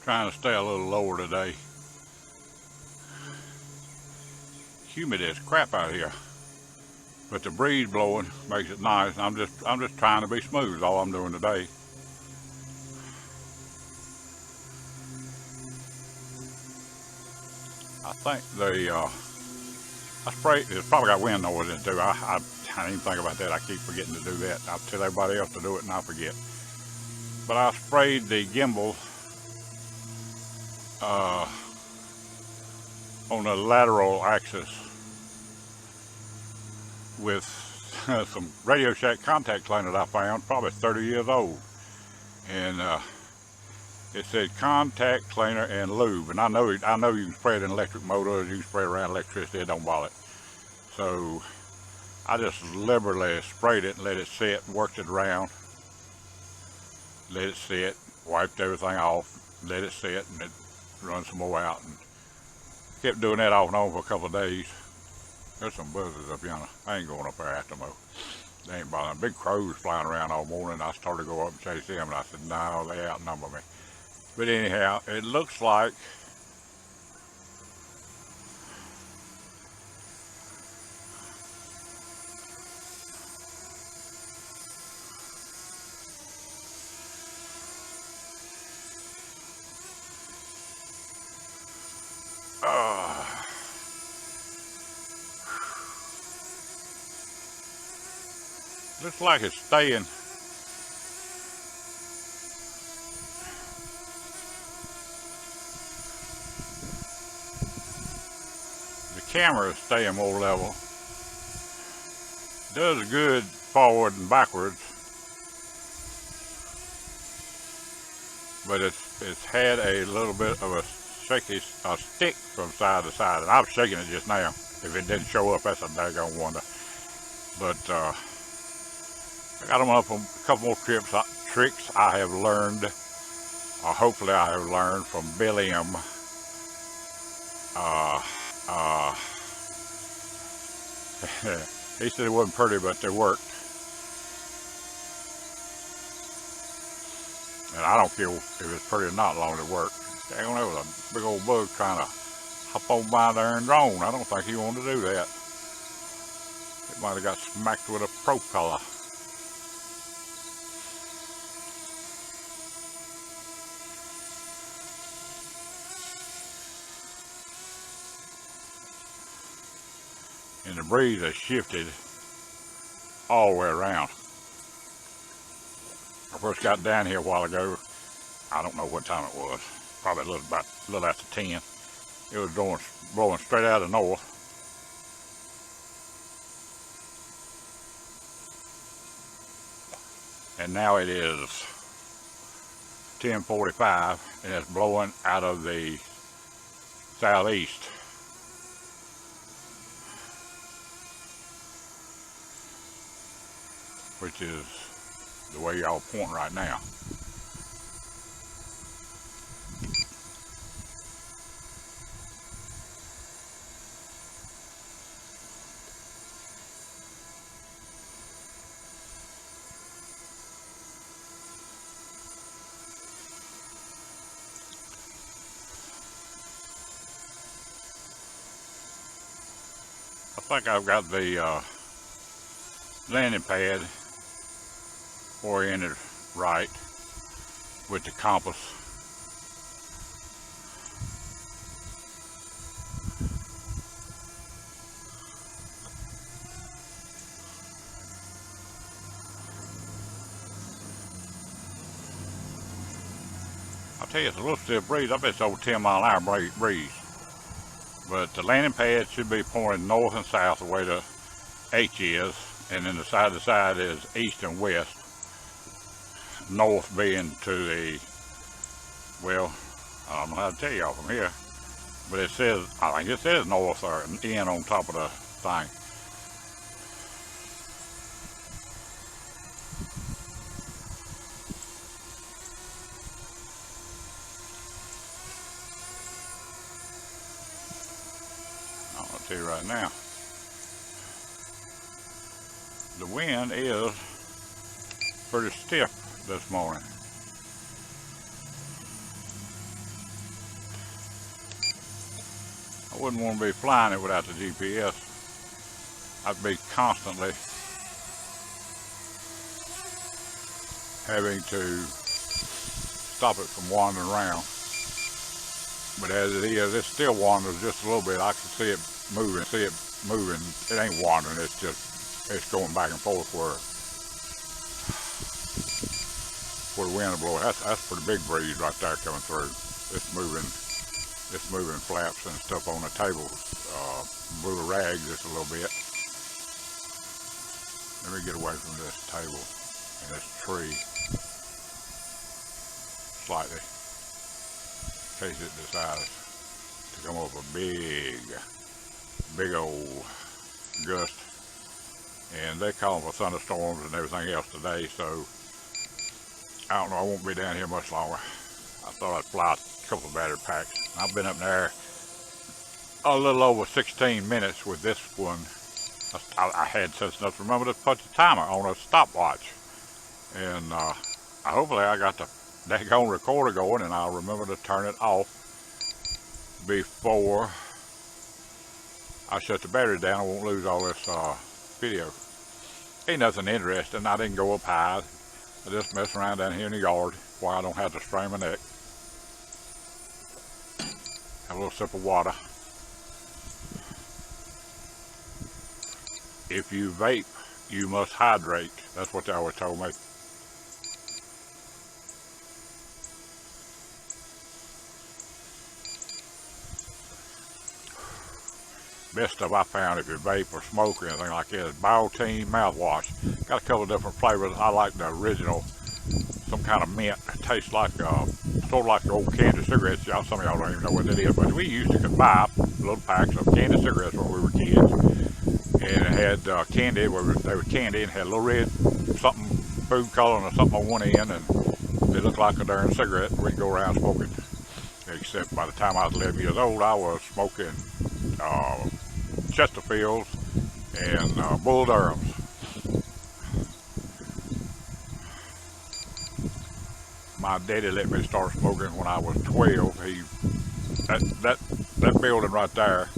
Trying to stay a little lower today. Humid as crap out here, but the breeze blowing makes it nice. I'm just trying to be smooth. Is all I'm doing today. I think I sprayed. It's probably got wind noise in it too. I didn't even think about that. I keep forgetting to do that. I tell everybody else to do it and I forget. But I sprayed the gimbal on the lateral axis with some Radio Shack contact cleaner that I found, probably 30 years old, and it said contact cleaner and lube, and I know you can spray it in electric motors, you can spray it around electricity, it don't bother it. So I just liberally sprayed it and let it sit, worked it around, let it sit, wiped everything off, let it sit, and it run some more out, and kept doing that off and on for a couple of days. There's some buzzards up yonder. I ain't going up there after them. They ain't bothering. Big crows flying around all morning. I started to go up and chase them, and I said, no, they outnumber me. But anyhow, it looks like looks like it's staying. The camera is staying more level. Does good forward and backwards, but it's had a little bit of a shaky stick from side to side, and I'm shaking it just now. If it didn't show up, that's a daggone wonder. But I got them up on a couple more tricks I have learned, or hopefully I have learned from Billy M. He said it wasn't pretty, but they worked. And I don't care if it's pretty or not, as long as it worked. Dang, there was a big old bug trying to hop on by there and drone. I don't think he wanted to do that. It might have got smacked with a propeller. And the breeze has shifted all the way around. I first got down here a while ago. I don't know what time it was. Probably a little after 10. It was blowing straight out of the north. And now it is 10:45 and it's blowing out of the southeast. Which is the way y'all pointing right now. I think I've got the landing pad oriented right with the compass. I'll tell you, it's a little stiff breeze. I bet it's over 10 mile an hour breeze. But the landing pad should be pointing north and south the way the H is, and then the side to side is east and west. North being to the, well, I don't know how to tell y'all from here, but it says, I think it says north or N on top of the thing. I'll tell you right now, the wind is pretty stiff this morning. wouldn't want to be flying it without the GPS. I'd be constantly having to stop it from wandering around. But as it is, it still wanders just a little bit. I can see it moving, It ain't wandering, it's going back and forth where the wind blows. That's pretty big breeze right there coming through. It's moving flaps and stuff on the table. Blew the rag just a little bit. Let me get away from this table and this tree slightly, in case it decides to come up a big old gust. And they call them for thunderstorms and everything else today, so I don't know, I won't be down here much longer. I thought I'd fly a couple of battery packs. I've been up there a little over 16 minutes with this one. I had sense enough to remember to put the timer on a stopwatch. And hopefully I got the daggone recorder going, and I'll remember to turn it off before I shut the battery down. I won't lose all this video. Ain't nothing interesting. I didn't go up high. I just mess around down here in the yard while I don't have to strain my neck. Have a little sip of water. If you vape, you must hydrate. That's what they always told me. Best stuff I found if you vape or smoke or anything like that is Biotin mouthwash. Got a couple of different flavors. I like the original, some kind of mint. It tastes like sort of like the old candy cigarettes. Y'all, some of y'all don't even know what that is, but we used to buy little packs of candy cigarettes when we were kids, and it had candy. They were candy and had a little red something, food coloring or something on one end, and they looked like a darn cigarette. We'd go around smoking. Except by the time I was 11 years old, I was smoking Chesterfields and Bull Durhams. My daddy let me start smoking when I was 12. That building right there,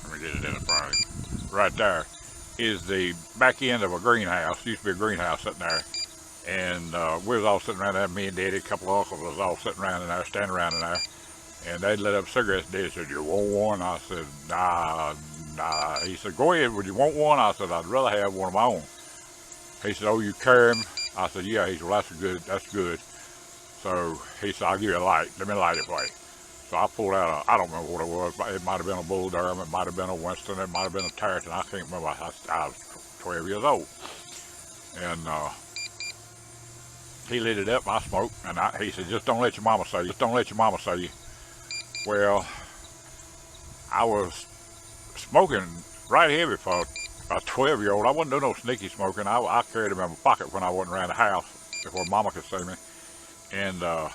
let me get it in front of you. Right there is the back end of a greenhouse. Used to be a greenhouse sitting there. And we was all sitting around there, me and Daddy, a couple of uncles was all sitting around in there, standing around in there. And they lit up cigarettes. Daddy said, "You want one?" I said, nah. He said, "Go ahead, would you want one?" I said, "I'd rather have one of my own." He said, "Oh, you carry them?" I said, "Yeah." He said, "Well, that's good. So he said, "I'll give you a light. Let me light it for you." So I pulled out I don't remember what it was, but it might have been a Bull Durham, it might have been a Winston, it might have been a Tarleton. I can't remember. I was 12 years old. And he lit it up, I smoked, and he said, "Just don't let your mama say you. Just don't let your mama say you." Well, I was smoking right heavy for a 12-year-old. I wasn't doing no sneaky smoking. I carried them in my pocket when I wasn't around the house before Mama could see me. And I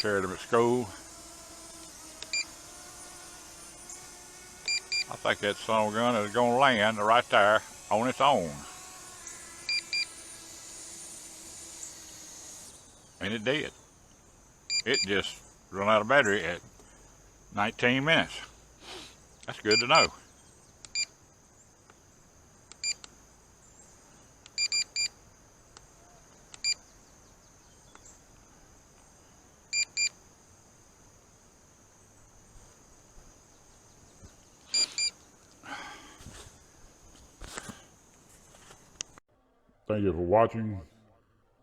carried them at school. I think that son of a gun is going to land right there on its own. And it did. It just run out of battery at 19 minutes. That's good to know. Thank you for watching.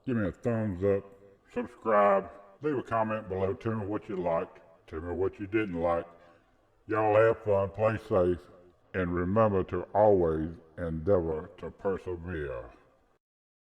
Give me a thumbs up. Subscribe, leave a comment below, tell me what you liked, tell me what you didn't like. Y'all have fun, play safe, and remember to always endeavor to persevere.